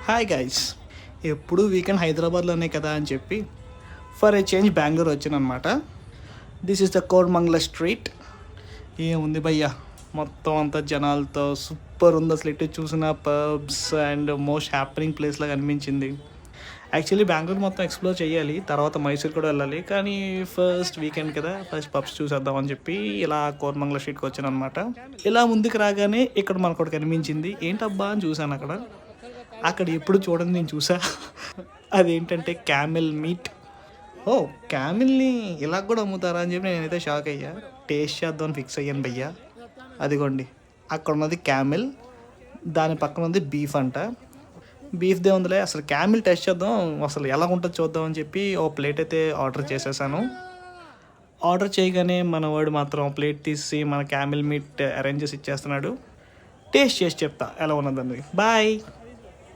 Hi guys, ఎప్పుడు weekend హైదరాబాద్లోనే కదా అని చెప్పి ఫర్ ఏ చేంజ్ బెంగళూరు వచ్చానమాట. This is the Koramangala street. ఏముంది భయ్యా, మొత్తం అంతా జనాలతో సూపర్ ఉంది. అసలు ఎటు చూసిన పబ్స్ అండ్ మోస్ట్ హ్యాపెనింగ్ ప్లేస్లాగా అనిపించింది. యాక్చువల్లీ బెంగళూరు మొత్తం ఎక్స్ప్లోర్ చేయాలి, తర్వాత మైసూర్ కూడా వెళ్ళాలి, కానీ ఫస్ట్ వీకెండ్ కదా, ఫస్ట్ పబ్స్ చూసేద్దామని చెప్పి ఇలా కోరమంగళ స్ట్రీట్కి వచ్చాను అనమాట. ఇలా ముందుకు రాగానే ఇక్కడ మనకు ఒకటి కనిపించింది. ఏంటబ్బా అని చూశాను. అక్కడ ఎప్పుడు చూడండి నేను చూసా. అదేంటంటే క్యామెల్ మీట్. ఓ, క్యామెల్ని ఇలా కూడా అమ్ముతారా అని చెప్పి నేనైతే షాక్ అయ్యా. టేస్ట్ చేద్దామని ఫిక్స్ అయ్యాను భయ్యా. అదిగోండి, అక్కడ ఉన్నది క్యామెల్, దాని పక్కన ఉంది బీఫ్ అంట. బీఫ్దే ఉందిలే, అసలు క్యామెల్ టేస్ట్ చేద్దాం అసలు ఎలా ఉంటుందో చూద్దామని చెప్పి ఓ ప్లేట్ అయితే ఆర్డర్ చేసేసాను. ఆర్డర్ చేయగానే మన వాడు మాత్రం ప్లేట్ తీసి మన క్యామెల్ మీట్ అరేంజ్ చేసి ఇచ్చేస్తున్నాడు. టేస్ట్ చేసి చెప్తా ఎలా ఉన్నదండి. బాయ్.